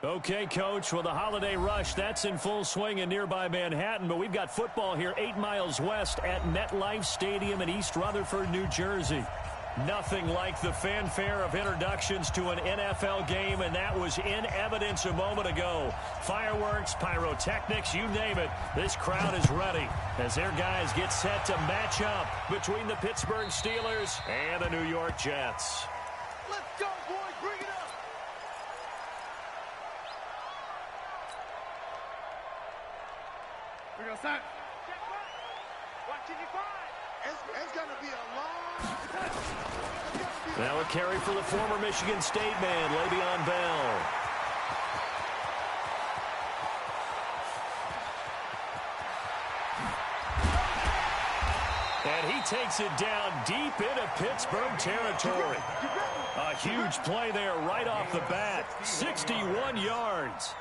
Okay, Coach, well, the holiday rush, that's in full swing in nearby Manhattan, but we've got football here 8 miles west at MetLife Stadium in East Rutherford, New Jersey. Nothing like the fanfare of introductions to an NFL game, and that was in evidence a moment ago. Fireworks, pyrotechnics, you name it. This crowd is ready as their guys get set to match up between the Pittsburgh Steelers and the New York Jets. Let's go, boys. Bring it up. We're going to start. Watching you find. It's going to be a long. Now a carry for the former Michigan State man, Le'Veon Bell. And he takes it down deep into Pittsburgh territory. A huge play there right off the bat. 61 yards.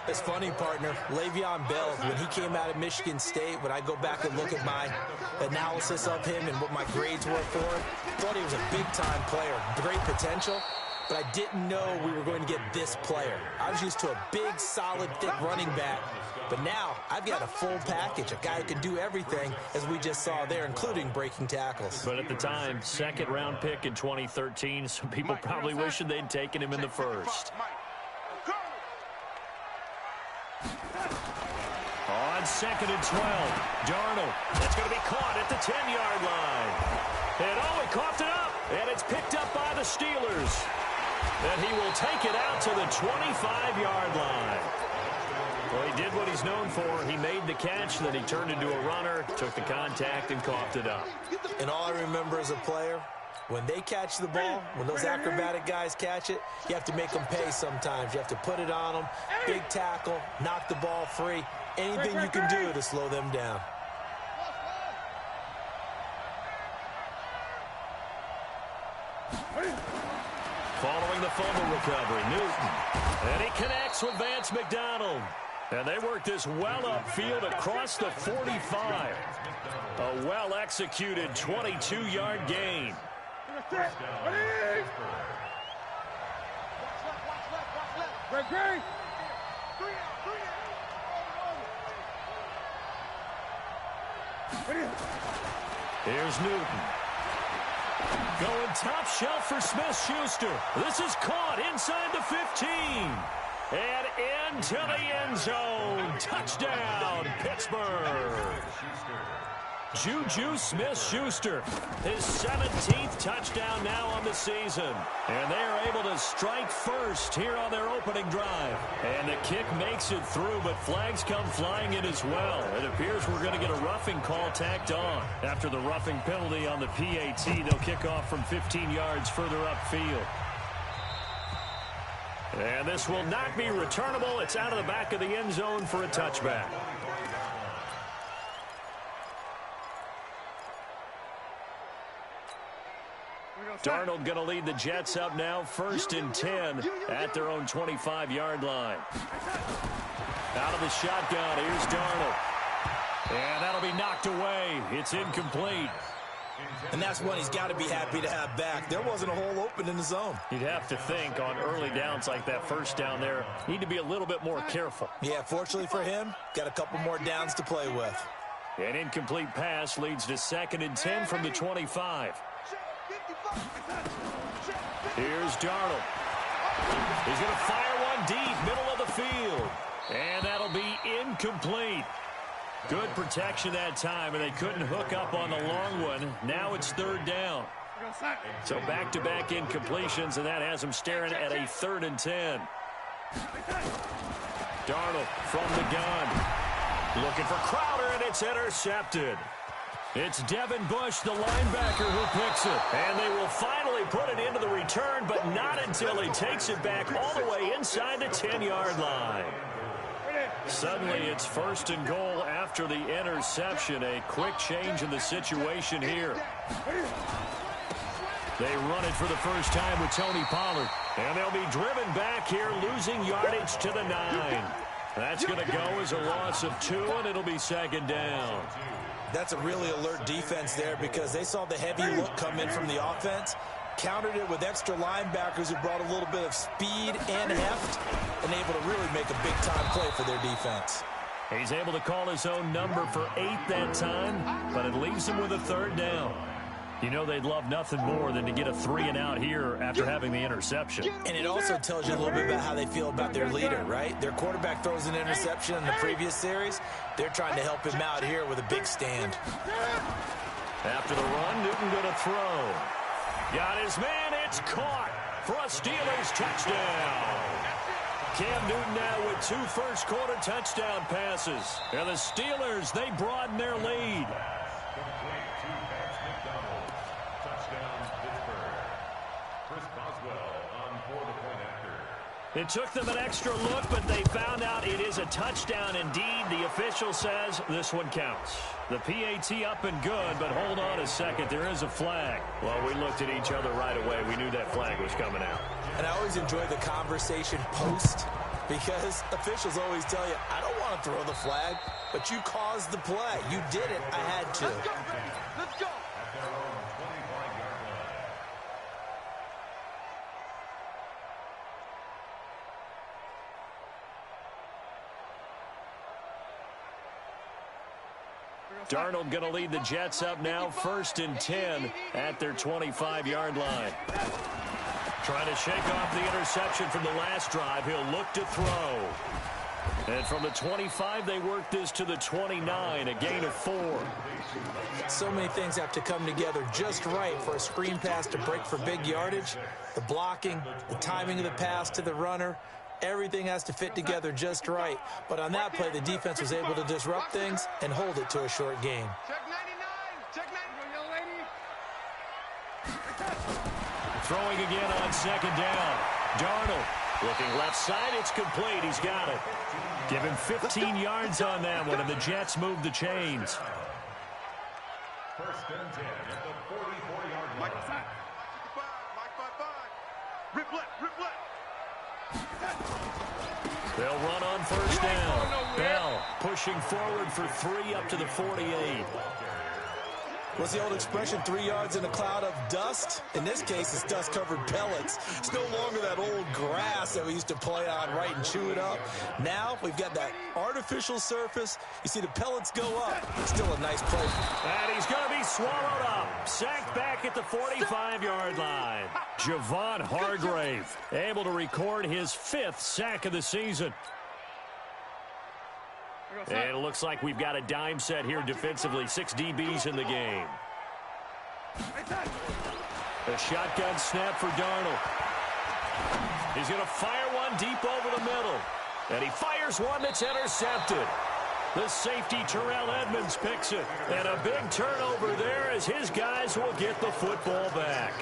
It's funny, partner. Le'Veon Bell, when he came out of Michigan State, when I go back and look at my analysis of him and what my grades were for him, thought he was a big-time player, great potential, but I didn't know we were going to get this player. I was used to a big, solid, thick running back, but now I've got a full package, a guy who can do everything, as we just saw there, including breaking tackles. But at the time, second-round pick in 2013, some people probably wishing they'd taken him in the first. On 2nd and 12, Darnold. That's going to be caught at the 10-yard line. And he coughed it up, and it's picked up by the Steelers. And he will take it out to the 25-yard line. Well, he did what he's known for. He made the catch, then he turned into a runner, took the contact, and coughed it up. And all I remember as a player, when they catch the ball, when those acrobatic guys catch it, you have to make them pay sometimes. You have to put it on them, big tackle, knock the ball free. Anything you can do to slow them down. Following the fumble recovery, Newton. And he connects with Vance McDonald. And they work this well upfield across the 45. A well-executed 22-yard gain. Here's Newton. Going top shelf for Smith-Schuster. This is caught inside the 15. And into the end zone. Touchdown, Pittsburgh. Juju Smith-Schuster, his 17th touchdown now on the season. And they are able to strike first here on their opening drive. And the kick makes it through, but flags come flying in as well. It appears we're going to get a roughing call tacked on. After the roughing penalty on the PAT, they'll kick off from 15 yards further upfield. And this will not be returnable. It's out of the back of the end zone for a touchback. Darnold going to lead the Jets up now, 1st and 10 at their own 25-yard line. Out of the shotgun, here's Darnold. And that'll be knocked away. It's incomplete. And that's one he's got to be happy to have back. There wasn't a hole open in the zone. You'd have to think on early downs like that first down there, need to be a little bit more careful. Yeah, fortunately for him, got a couple more downs to play with. An incomplete pass leads to 2nd and 10 from the 25. Here's Darnold. He's going to fire one deep, middle of the field. And that'll be incomplete. Good protection that time, and they couldn't hook up on the long one. Now it's 3rd down. So back-to-back incompletions, and that has them staring at a 3rd and 10. Darnold from the gun. Looking for Crowder, and it's intercepted. It's Devin Bush, the linebacker, who picks it. And they will finally put it into the return, but not until he takes it back all the way inside the 10-yard line. Suddenly, it's 1st and goal after the interception. A quick change in the situation here. They run it for the first time with Tony Pollard. And they'll be driven back here, losing yardage to the 9. That's going to go as a loss of 2, and it'll be 2nd down. That's a really alert defense there because they saw the heavy look come in from the offense, Countered it with extra linebackers who brought a little bit of speed and heft and able to really make a big-time play for their defense. He's able to call his own number for 8 that time, but it leaves him with a 3rd down. You know they'd love nothing more than to get a 3-and-out here after having the interception. And it also tells you a little bit about how they feel about their leader, right? Their quarterback throws an interception in the previous series. They're trying to help him out here with a big stand. After the run, Newton going to throw. Got his man. It's caught for a Steelers touchdown. Cam Newton now with 2 first-quarter touchdown passes. And the Steelers, they broaden their lead. It took them an extra look, but they found out it is a touchdown indeed. The official says this one counts. The PAT up and good, but hold on a second. There is a flag. Well, we looked at each other right away. We knew that flag was coming out. And I always enjoy the conversation post because officials always tell you, I don't want to throw the flag, but you caused the play. You did it. I had to. Let's go, baby. Let's go. Darnold going to lead the Jets up now, 1st and 10 at their 25-yard line. Trying to shake off the interception from the last drive. He'll look to throw. And from the 25, they work this to the 29, a gain of 4. So many things have to come together just right for a screen pass to break for big yardage. The blocking, the timing of the pass to the runner, everything has to fit together just right. But on that play, the defense was able to disrupt things and hold it to a short gain. Check 99. Check 99, young lady. Throwing again on 2nd down. Darnold looking left side. It's complete. He's got it. Give him 15 yards on that one, and the Jets move the chains. 1st and 10 at the 44-yard line. Mike 5. Rip left, rip left. They'll run on 1st down. Bell pushing forward for 3 up to the 48. What's the old expression, 3 yards in a cloud of dust? In this case, it's dust-covered pellets. It's no longer that old grass that we used to play on, right, and chew it up. Now we've got that artificial surface. You see the pellets go up. It's still a nice play. And he's going to be swallowed up. Sacked back at the 45-yard line. Javon Hargrave able to record his 5th sack of the season. And it looks like we've got a dime set here defensively. 6 DBs in the game. A shotgun snap for Darnold. He's going to fire one deep over the middle. And he fires one that's intercepted. The safety, Terrell Edmonds, picks it. And a big turnover there as his guys will get the football back.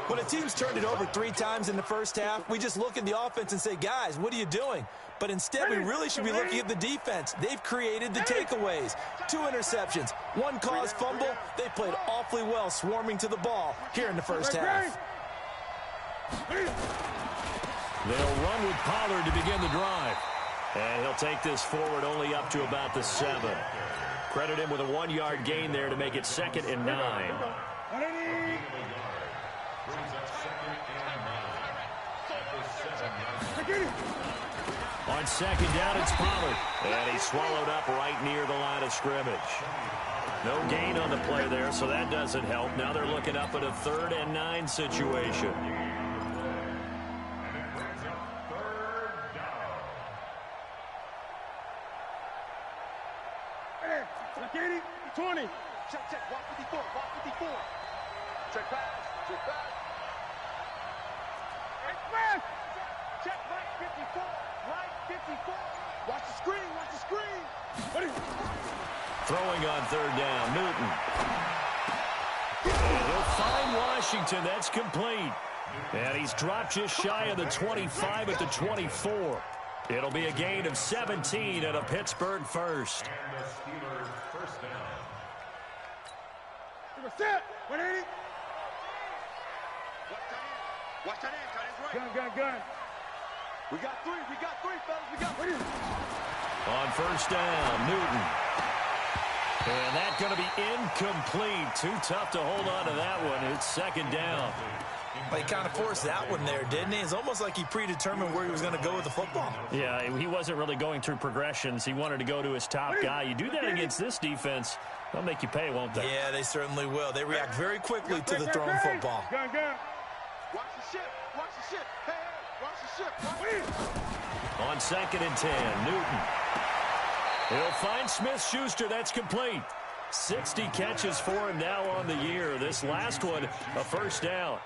When a team's turned it over 3 times in the first half, we just look at the offense and say, guys, what are you doing? But instead, we really should be looking at the defense. They've created the takeaways. 2 interceptions, 1 caused fumble. They played awfully well swarming to the ball here in the first half. They'll run with Pollard to begin the drive. And he'll take this forward only up to about the 7. Credit him with a 1-yard gain there to make it 2nd and 9. On 2nd down, it's Pollard. And he's swallowed up right near the line of scrimmage. No gain on the play there, so that doesn't help. Now they're looking up at a 3rd and 9 situation. Check 80, 20. Check, check. Walk 54, walk 54. Check pass, check pass. Express. Check right 54, right 54. Watch the screen, watch the screen. Ready? Throwing on 3rd down, Newton. And he'll find Washington. That's complete. And he's dropped just shy of the 25 at the 24. It'll be a gain of 17 and a Pittsburgh first. And the Steelers 1st down. Set. 180. Watch that end, tight end right. Gun. We got 3, fellas, we got 3. On 1st down, Newton. And that's going to be incomplete. Too tough to hold on to that one. It's second down. Well, he kind of forced that one there, didn't he? It's almost like he predetermined where he was going to go with the football. Yeah, he wasn't really going through progressions. He wanted to go to his top guy. You do that against this defense, they'll make you pay, won't they? Yeah, they certainly will. They react very quickly to the thrown football. Watch the ship. Watch the ship. Hey, watch the ship. On 2nd and 10, Newton. He'll find Smith-Schuster. That's complete. 60 catches for him now on the year. This last one, a first down.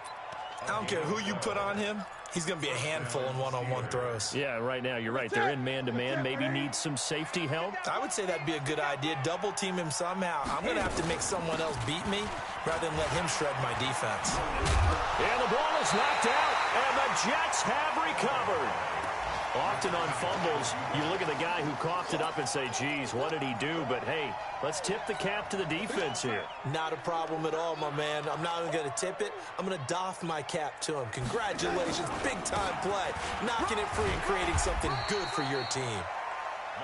I don't care who you put on him. He's going to be a handful in one-on-one throws. Yeah, right now, you're right. They're in man-to-man. Maybe need some safety help. I would say that'd be a good idea. Double team him somehow. I'm going to have to make someone else beat me rather than let him shred my defense. And the ball is knocked out, and the Jets have recovered. Often on fumbles, you look at the guy who coughed it up and say, geez, what did he do? But, hey, let's tip the cap to the defense here. Not a problem at all, my man. I'm not even going to tip it. I'm going to doff my cap to him. Congratulations. Big-time play. Knocking it free and creating something good for your team.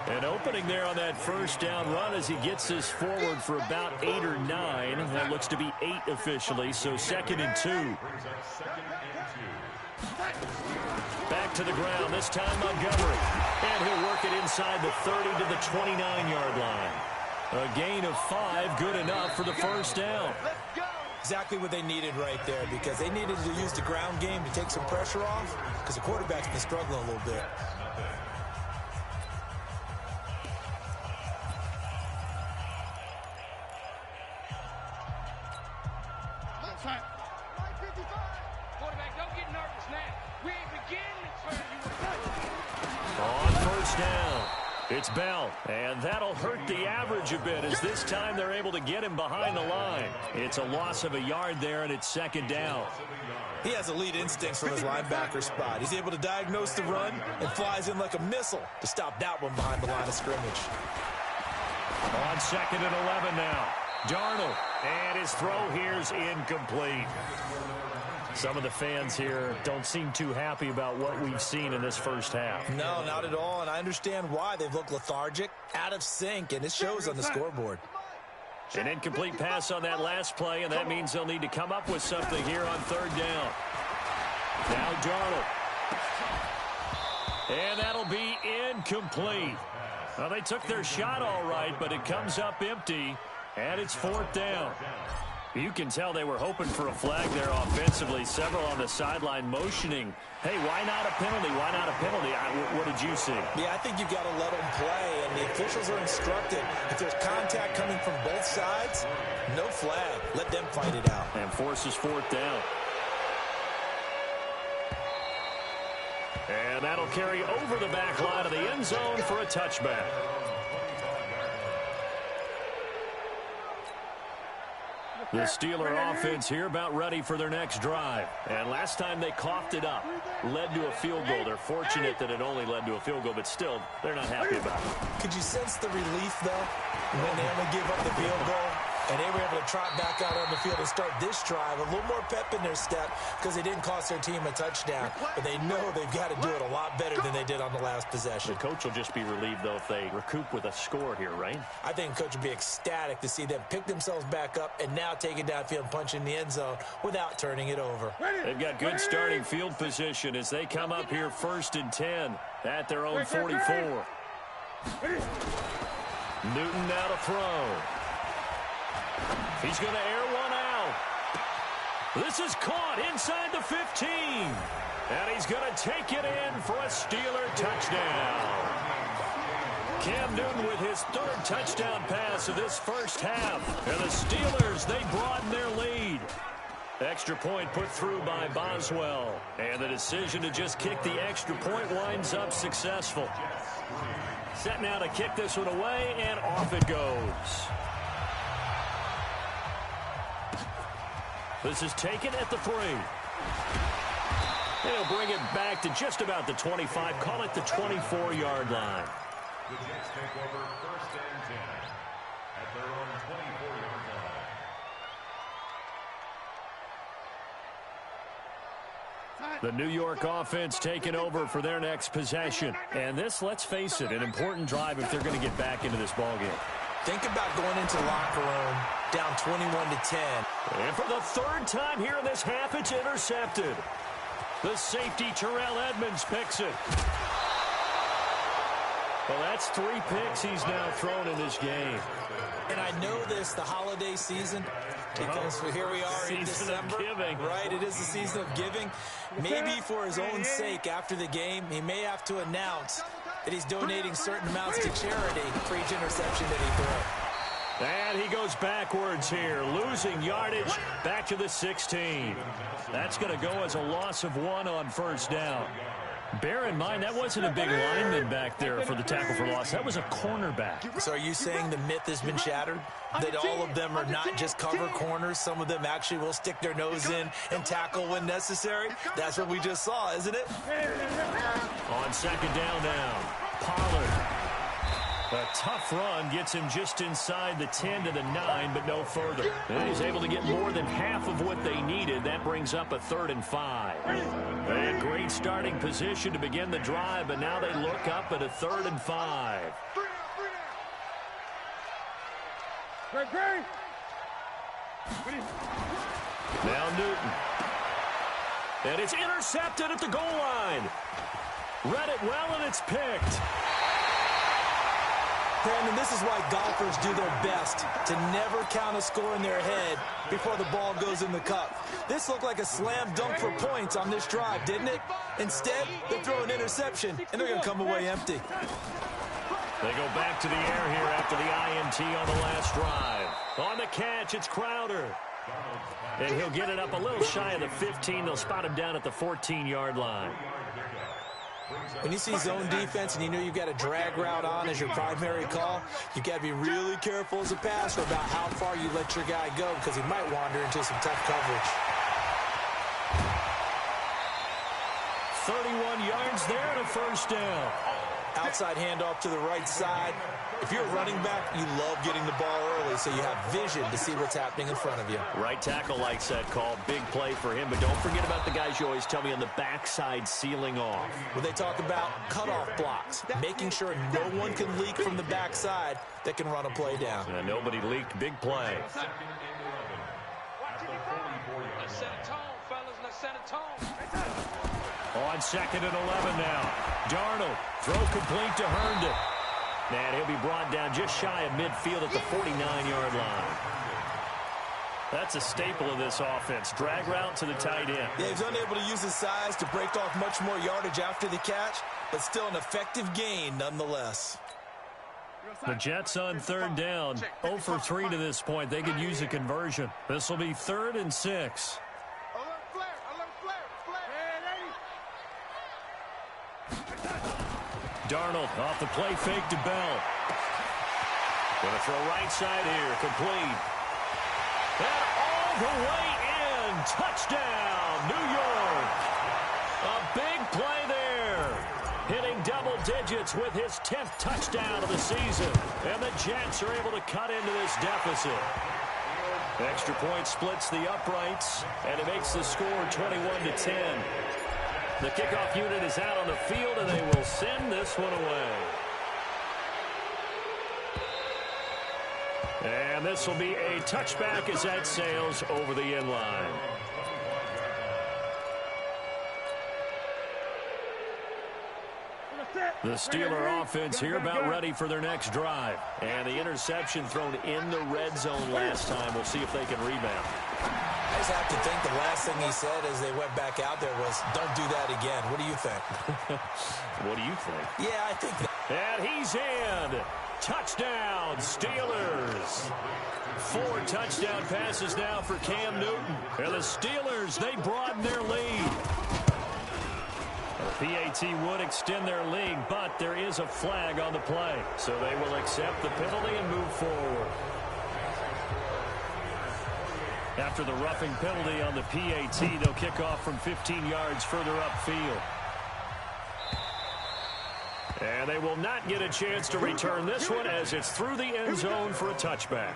An opening there on that first down run as he gets this forward for about 8 or 9. That looks to be 8 officially, so 2nd and 2. Back to the ground, this time Montgomery. And he'll work it inside the 30 to the 29-yard line. A gain of 5, good enough for the first down. Exactly what they needed right there, because they needed to use the ground game to take some pressure off, because the quarterback's been struggling a little bit. Quarterback, don't get nervous now. We ain't beginning On first down, it's Bell, and that'll hurt the average a bit as this time they're able to get him behind the line. It's a loss of a yard there, and it's 2nd down. He has elite instincts from his linebacker spot. He's able to diagnose the run and flies in like a missile to stop that one behind the line of scrimmage. On 2nd and 11 now, Darnold, and his throw here's incomplete. Some of the fans here don't seem too happy about what we've seen in this first half. No, not at all, and I understand why. They've looked lethargic, out of sync, and it shows on the scoreboard. An incomplete pass on that last play, and that means they'll need to come up with something here on 3rd down. Now Darnold. And that'll be incomplete. Well, they took their shot all right, but it comes up empty, and it's 4th down. You can tell they were hoping for a flag there offensively. Several on the sideline motioning. Hey, why not a penalty? Why not a penalty? What did you see? Yeah, I think you've got to let them play, and the officials are instructed. If there's contact coming from both sides, no flag. Let them fight it out. And forces 4th down. And that'll carry over the back line of the end zone for a touchback. The Steeler offense here about ready for their next drive. And last time they coughed it up, led to a field goal. They're fortunate that it only led to a field goal, but still, they're not happy about it. Could you sense the relief, though, when they only give up the field goal? And they were able to trot back out on the field and start this drive. A little more pep in their step because they didn't cost their team a touchdown. But they know they've got to do it a lot better than they did on the last possession. The coach will just be relieved, though, if they recoup with a score here, right? I think the coach would be ecstatic to see them pick themselves back up and now take it downfield and punch in the end zone without turning it over. They've got good starting field position as they come up here 1st and 10 at their own 44. Newton now to throw. He's going to air one out. This is caught inside the 15. And he's going to take it in for a Steeler touchdown. Cam Newton with his 3rd touchdown pass of this first half. And the Steelers, they broaden their lead. Extra point put through by Boswell. And the decision to just kick the extra point winds up successful. Set now to kick this one away, and off it goes. This is taken at the 3. They'll bring it back to just about the 25. Call it the 24-yard line. The Jets take over 1st and 10 at their own 24-yard line. The New York offense taking over for their next possession. And this, let's face it, an important drive if they're going to get back into this ballgame. Think about going into the locker room down 21-10. And for the third time here in this half, it's intercepted. The safety, Terrell Edmonds, picks it. Well, that's 3 picks he's now thrown in this game. And I know this, the holiday season, because here we are in December. Right, it is the season of giving. Maybe for his own sake after the game, he may have to announce that he's donating certain amounts to charity for each interception that he throws. And he goes backwards here, losing yardage back to the 16. That's going to go as a loss of 1 on first down. Bear in mind, that wasn't a big lineman back there for the tackle for loss. That was a cornerback. So are you saying the myth has been shattered? That all of them are not just cover corners? Some of them actually will stick their nose in and tackle when necessary? That's what we just saw, isn't it? On second down now, Pollard. A tough run gets him just inside the 10 to the 9, but no further. And he's able to get more than half of what they needed. That brings up a 3rd and 5. They had great starting position to begin the drive, but now they look up at a 3rd and 5. Now Newton. And it's intercepted at the goal line. Read it well, and it's picked. Brandon, this is why golfers do their best to never count a score in their head before the ball goes in the cup. This looked like a slam dunk for points on this drive, didn't it? Instead, they throw an interception, and they're going to come away empty. They go back to the air here after the INT on the last drive. On the catch, it's Crowder. And he'll get it up a little shy of the 15. They'll spot him down at the 14-yard line. When you see zone defense and you know you've got a drag route on as your primary call, you've got to be really careful as a passer about how far you let your guy go because he might wander into some tough coverage. 31 yards there and a first down. Outside handoff to the right side. If you're a running back, you love getting the ball early so you have vision to see what's happening in front of you. Right tackle likes that call. Big play for him, but don't forget about the guys you always tell me on the backside sealing off. When they talk about cutoff blocks, making sure no one can leak from the backside that can run a play down. And nobody leaked. Big play. Let's set a tone, fellas. Let's set a tone. On 2nd and 11 now. Darnold, throw complete to Herndon. And he'll be brought down just shy of midfield at the 49-yard line. That's a staple of this offense. Drag route to the tight end. Yeah, he's unable to use his size to break off much more yardage after the catch, but still an effective gain nonetheless. The Jets on 3rd down. 0 for 3 to this point. They could use a conversion. This will be 3rd and 6. Darnold off the play fake to Bell. Going to throw right side here. Complete. And all the way in. Touchdown, New York. A big play there. Hitting double digits with his 10th touchdown of the season. And the Jets are able to cut into this deficit. Extra point splits the uprights, and it makes the score 21-10. The kickoff unit is out on the field, and they will send this one away. And this will be a touchback as that sails over the end line. The Steeler offense here about ready for their next drive. And the interception thrown in the red zone last time. We'll see if they can rebound. I just have to think the last thing he said as they went back out there was, don't do that again. What do you think? What do you think? Yeah, I think that. And he's in. Touchdown, Steelers. 4 touchdown passes now for Cam Newton. And the Steelers, they broaden their lead. The PAT would extend their lead, but there is a flag on the play. So they will accept the penalty and move forward. After the roughing penalty on the PAT, they'll kick off from 15 yards further upfield. And they will not get a chance to return this one as it's through the end zone for a touchback.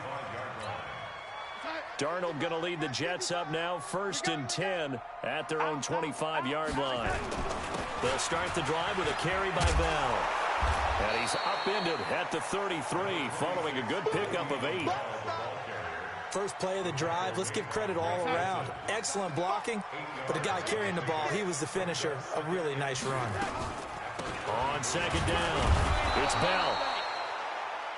Darnold going to lead the Jets up now, 1st and 10 at their own 25-yard line. They'll start the drive with a carry by Bell. And he's upended at the 33 following a good pickup of 8. First play of the drive, let's give credit all around. Excellent blocking, but the guy carrying the ball, he was the finisher. A really nice run. On second down, it's Bell.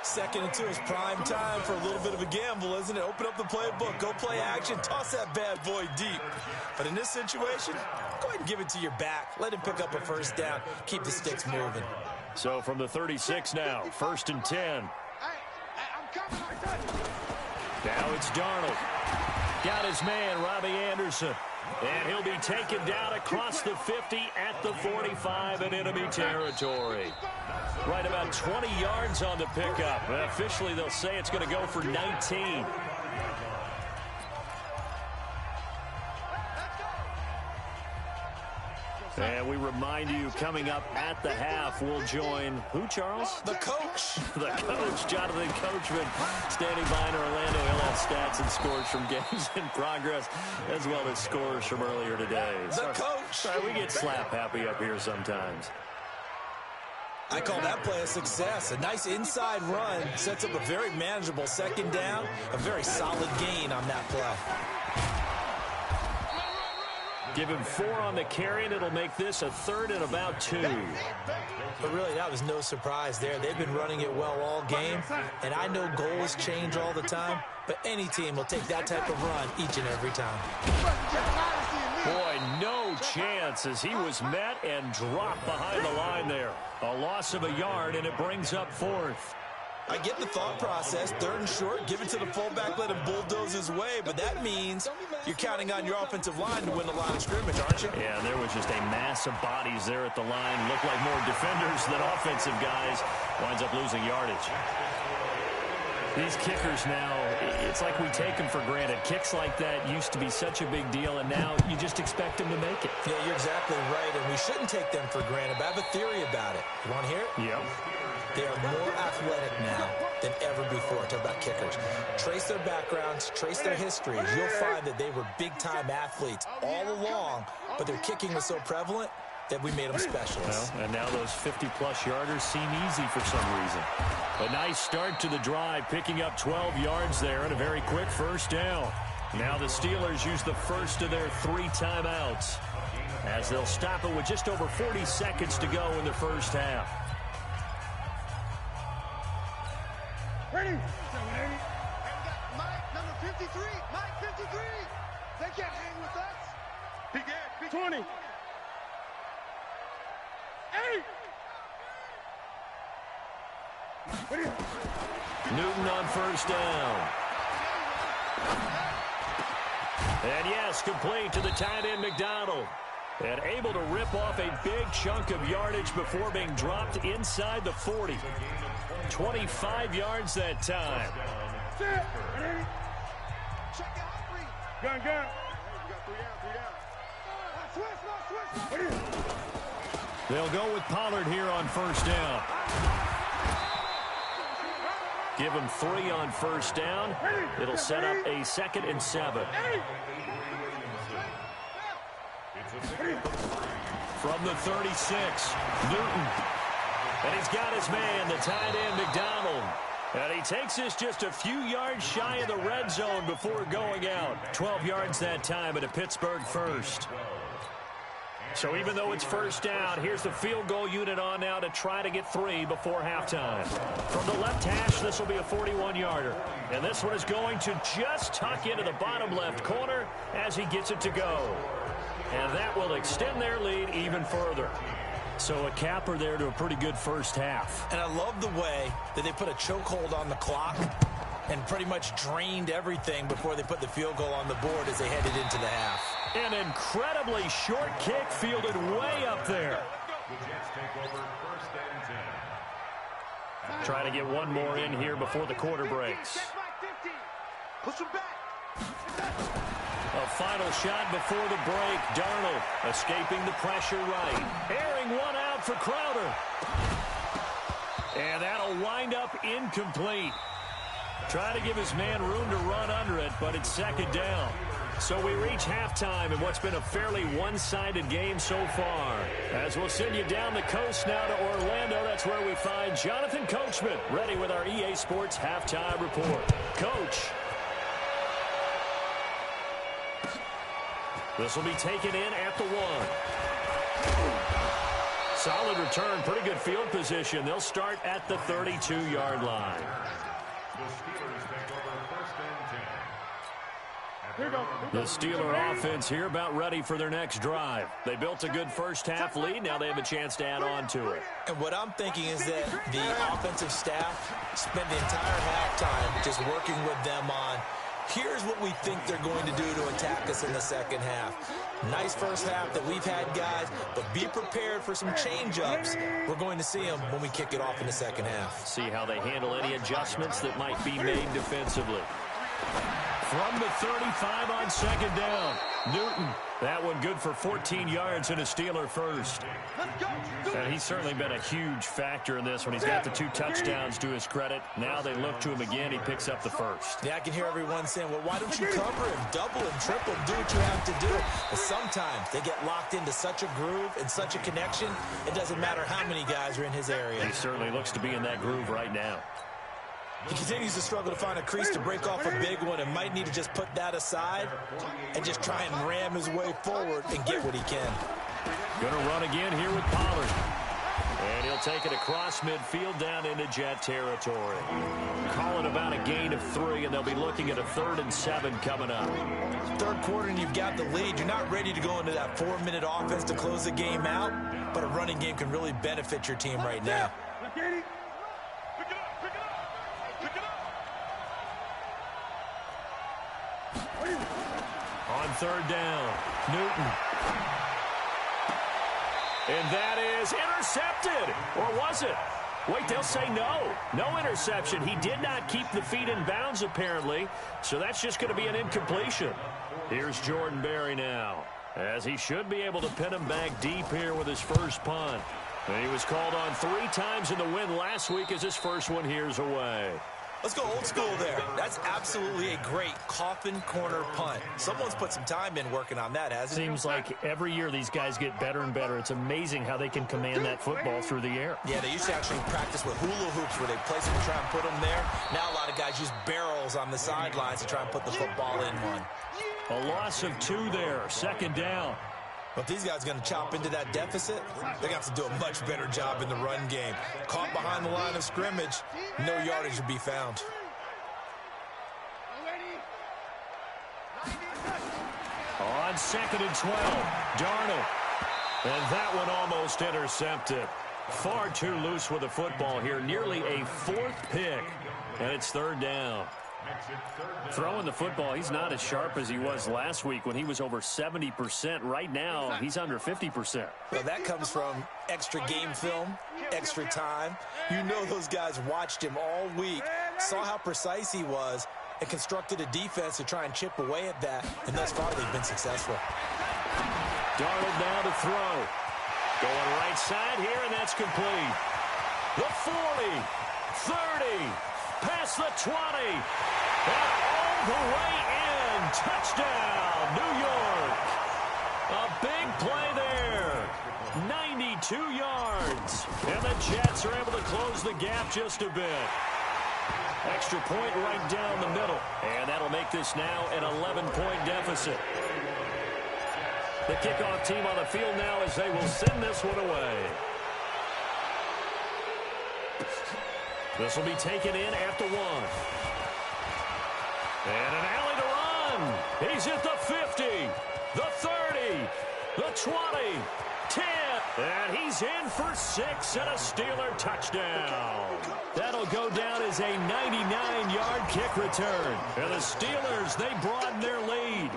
Second and 2 is prime time for a little bit of a gamble, isn't it? Open up the playbook, go play action, toss that bad boy deep. But in this situation, go ahead and give it to your back. Let him pick up a first down, keep the sticks moving. So from the 36 now, 1st and 10. Now it's Darnold. Got his man, Robbie Anderson. And he'll be taken down across the 50 at the 45 in enemy territory. Right about 20 yards on the pickup. And officially, they'll say it's going to go for 19. And we remind you, coming up at the half, we'll join who, Charles? The coach. The coach, Jonathan Coachman, standing by in Orlando. He'll have stats and scores from games in progress, as well as scores from earlier today. The coach. Sorry, we get slap happy up here sometimes. I call that play a success. A nice inside run sets up a very manageable second down. A very solid gain on that play. Give him 4 on the carry, and it'll make this a 3rd and about 2. But really, that was no surprise there. They've been running it well all game, and I know goals change all the time, but any team will take that type of run each and every time. Boy, no chance as he was met and dropped behind the line there. A loss of a yard, and it brings up 4th. I get the thought process. 3rd and short, give it to the fullback, let him bulldoze his way, but that means you're counting on your offensive line to win the line of scrimmage, aren't you? Yeah, there was just a mass of bodies there at the line. Looked like more defenders than offensive guys. Winds up losing yardage. These kickers now, it's like we take them for granted. Kicks like that used to be such a big deal, and now you just expect them to make it. Yeah, you're exactly right, and we shouldn't take them for granted, but I have a theory about it. You want to hear it? Yep. They are more athletic now than ever before. Talk about kickers. Trace their backgrounds, trace their histories. You'll find that they were big-time athletes all along, but their kicking was so prevalent that we made them specialists. Well, and now those 50-plus yarders seem easy for some reason. A nice start to the drive, picking up 12 yards there and a very quick first down. Now the Steelers use the first of their 3 timeouts as they'll stop it with just over 40 seconds to go in the first half. Ready? Mike, number 53. Mike, 53. They can't hang with us. Big 20. 8. Newton on first down. And yes, complete to the tight end McDonald. And able to rip off a big chunk of yardage before being dropped inside the 40. 25 yards that time. Check out 3. Gun. We got 3 down. Switch. They'll go with Pollard here on first down. Give him 3 on first down. It'll set up a 2nd and 7. From the 36, Newton. And he's got his man, the tight end, McDonald. And he takes this just a few yards shy of the red zone before going out. 12 yards that time at a Pittsburgh first. So even though it's first down, here's the field goal unit on now to try to get 3 before halftime. From the left hash, this will be a 41-yarder. And this one is going to just tuck into the bottom left corner as he gets it to go. And that will extend their lead even further. So a capper there to a pretty good first half. And I love the way that they put a chokehold on the clock and pretty much drained everything before they put the field goal on the board as they headed into the half. An incredibly short kick fielded way up there. Try to get one more in here before the quarter breaks. Push him back. A final shot before the break. Darnold escaping the pressure right. Airing one out for Crowder. And that'll wind up incomplete. Trying to give his man room to run under it, but it's 2nd down. So we reach halftime in what's been a fairly one-sided game so far. As we'll send you down the coast now to Orlando, that's where we find Jonathan Coachman, ready with our EA Sports Halftime Report. Coach. This will be taken in at the 1. Solid return, pretty good field position. They'll start at the 32-yard line. The Steeler offense here about ready for their next drive. They built a good first-half lead. Now they have a chance to add on to it. And what I'm thinking is that the offensive staff spent the entire halftime just working with them on, here's what we think they're going to do to attack us in the second half. Nice first half that we've had, guys, but be prepared for some change-ups. We're going to see them when we kick it off in the second half. See how they handle any adjustments that might be made defensively. From the 35 on second down, Newton. That one good for 14 yards and a Steeler first. And he's certainly been a huge factor in this when he's got the 2 touchdowns to his credit. Now they look to him again. He picks up the first. Yeah, I can hear everyone saying, well, why don't you cover him, double him, triple him, do what you have to do. But sometimes they get locked into such a groove and such a connection, it doesn't matter how many guys are in his area. He certainly looks to be in that groove right now. He continues to struggle to find a crease to break off a big one and might need to just put that aside and just try and ram his way forward and get what he can. Going to run again here with Pollard. And he'll take it across midfield down into Jet territory. Calling about a gain of 3, and they'll be looking at a 3rd and 7 coming up. Third quarter and you've got the lead. You're not ready to go into that 4-minute offense to close the game out, but a running game can really benefit your team right now. On third down, Newton. And that is intercepted. Or was it? Wait, they'll say no. No interception. He did not keep the feet in bounds, apparently. So that's just going to be an incompletion. Here's Jordan Berry now, as he should be able to pin him back deep here with his first punt. And he was called on 3 times in the win last week as his first one here's away. Let's go old school there. That's absolutely a great coffin corner punt. Someone's put some time in working on that, hasn't it? Seems like every year these guys get better and better. It's amazing how they can command that football through the air. Yeah, they used to actually practice with hula hoops where they place them and try and put them there. Now a lot of guys use barrels on the sidelines to try and put the football in one. A loss of 2 there, second down. But these guys are going to chop into that deficit. They're going to have to do a much better job in the run game. Caught behind the line of scrimmage, no yardage to be found. On 2nd and 12, Darnold. And that one almost intercepted. Far too loose with the football here. Nearly a 4th pick. And it's 3rd down. Throwing the football, he's not as sharp as he was last week when he was over 70%. Right now, he's under 50%. Well, that comes from extra game film, extra time. You know those guys watched him all week, saw how precise he was, and constructed a defense to try and chip away at that, and thus far they've been successful. Darnold now to throw. Going right side here, and that's complete. The 40, 30, past the 20, and all the way in. Touchdown, New York. A big play there. 92 yards. And the Jets are able to close the gap just a bit. Extra point right down the middle. And that'll make this now an 11-point deficit. The kickoff team on the field now as they will send this one away. This will be taken in at the 1. And an alley to run. He's at the 50, the 30, the 20, 10. And he's in for 6 and a Steeler touchdown. That'll go down as a 99-yard kick return. And the Steelers, they broaden their lead.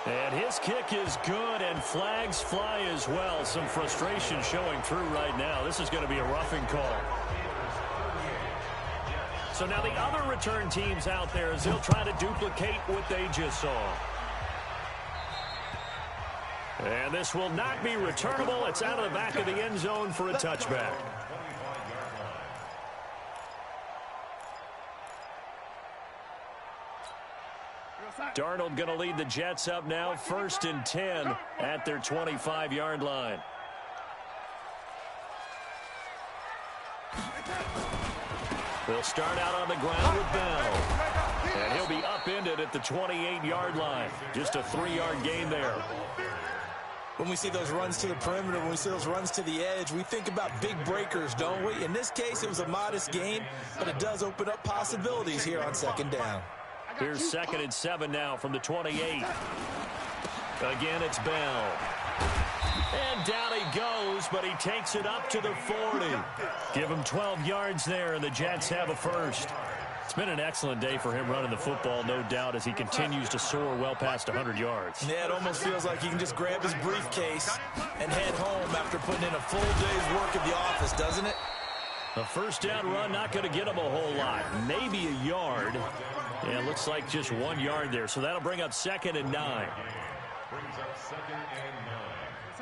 And his kick is good, and flags fly as well. Some frustration showing through right now. This is going to be a roughing call. So now the other return teams out there as they'll try to duplicate what they just saw. And this will not be returnable. It's out of the back of the end zone for a touchback. Darnold going to lead the Jets up now, 1st and 10 at their 25-yard line. They'll start out on the ground with Bell. And he'll be upended at the 28-yard line. Just a 3-yard gain there. When we see those runs to the perimeter, when we see those runs to the edge, we think about big breakers, don't we? In this case, it was a modest gain, but it does open up possibilities here on 2nd down. Here's 2nd and 7 now from the 28. Again, it's Bell. And down he goes, but he takes it up to the 40. Give him 12 yards there, and the Jets have a first. It's been an excellent day for him running the football, no doubt, as he continues to soar well past 100 yards. Yeah, it almost feels like he can just grab his briefcase and head home after putting in a full day's work at the office, doesn't it? A 1st down run, not going to get him a whole lot. Maybe a yard. Yeah, it looks like just 1 yard there, so that'll bring up 2nd and 9.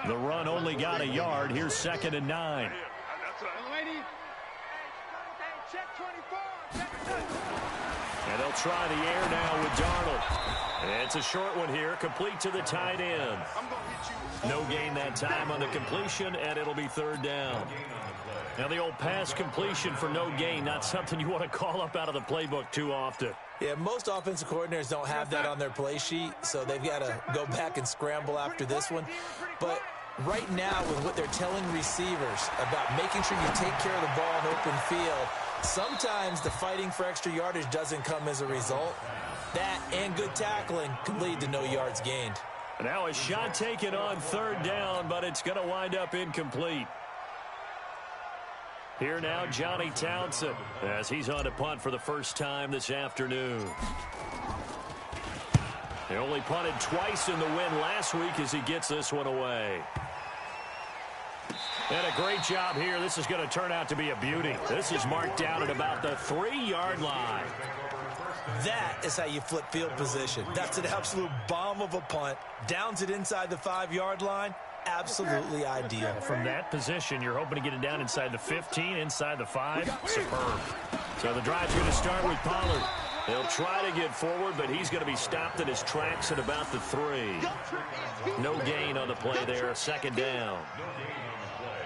The run only got a yard. Here's 2nd and 9. And they'll try the air now with Darnold. It's a short one here, complete to the tight end. No gain that time on the completion, and it'll be 3rd down. Now the old pass completion for no gain, not something you want to call up out of the playbook too often. Yeah, most offensive coordinators don't have that on their play sheet, so they've got to go back and scramble after this one. But right now, with what they're telling receivers about making sure you take care of the ball in open field, sometimes the fighting for extra yardage doesn't come as a result. That and good tackling can lead to no yards gained. Now a shot taken on 3rd down, but it's going to wind up incomplete. Here now, Johnny Townsend, as he's on to punt for the first time this afternoon. He only punted twice in the win last week as he gets this one away. And a great job here. This is going to turn out to be a beauty. This is marked down at about the 3-yard line. That is how you flip field position. That's an absolute bomb of a punt. Downs it inside the 5-yard line. Absolutely ideal. From that position, you're hoping to get it down inside the 15, inside the 5. Superb. So the drive's going to start with Pollard. He'll try to get forward, but he's going to be stopped in his tracks at about the 3. No gain on the play there, 2nd down.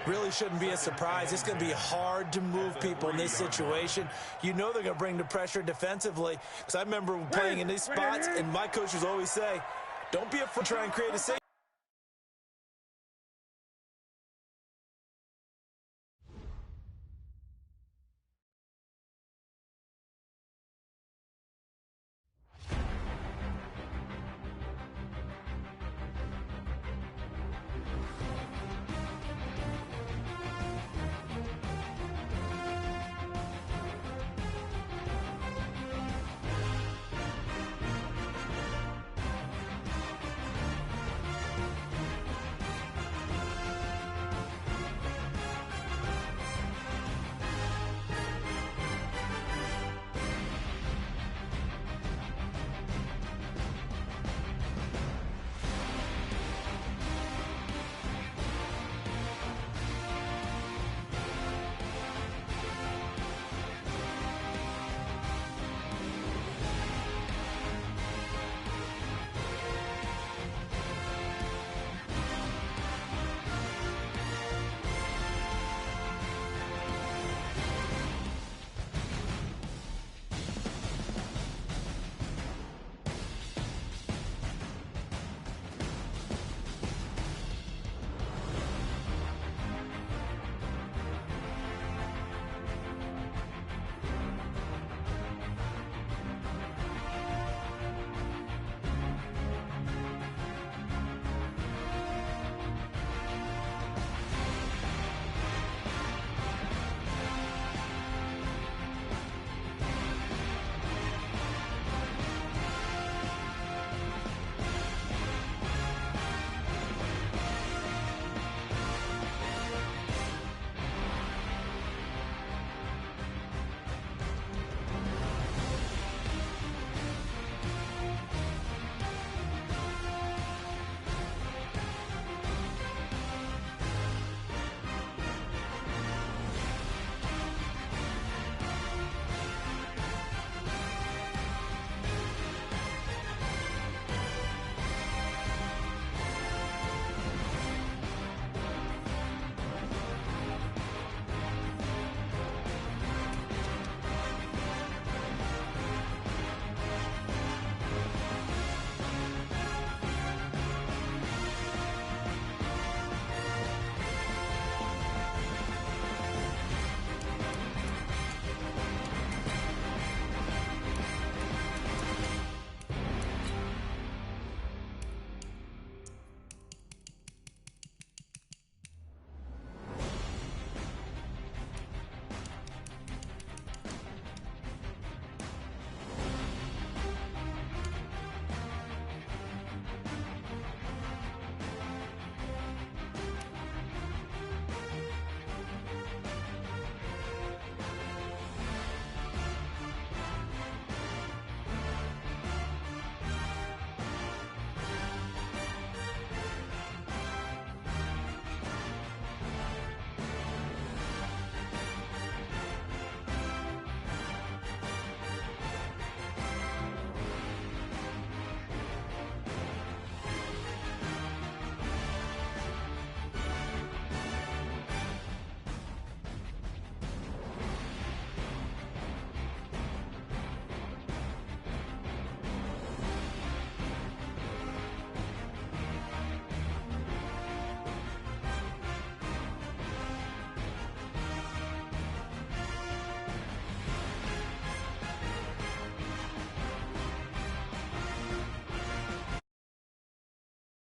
Really shouldn't be a surprise. It's going to be hard to move people in this situation. You know they're going to bring the pressure defensively. Because I remember playing in these spots, and my coaches always say, don't be afraid to try and create a safety.